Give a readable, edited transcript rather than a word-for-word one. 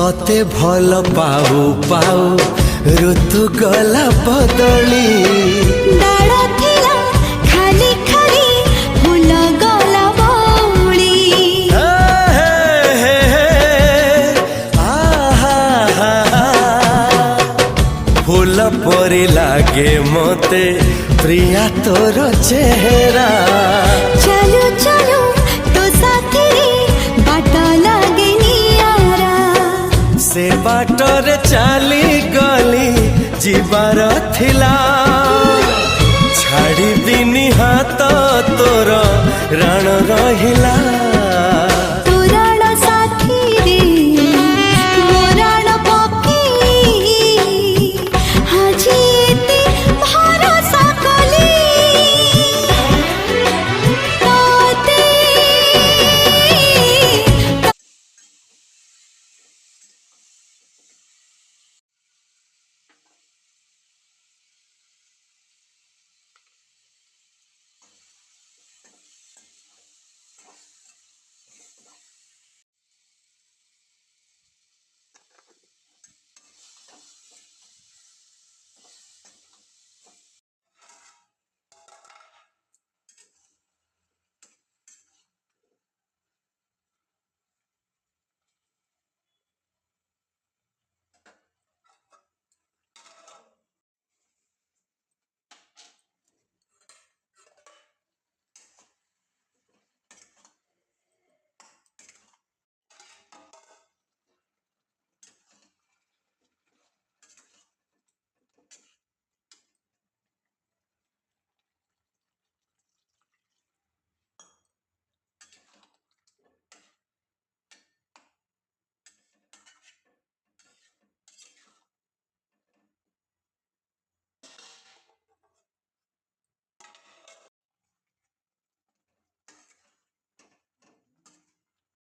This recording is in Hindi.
तोते भल पाऊ पाऊ ऋतु गला बदली डाळ थिला खाली खाली फूल गला बौली फूल परी लागे मते प्रिया तोर चेहरा चलो चलो तो साथी बाट लागे नियारा से बाटरे चली गली जीवार थिला छाड़ी दिनी हाथ तोर राण रहिला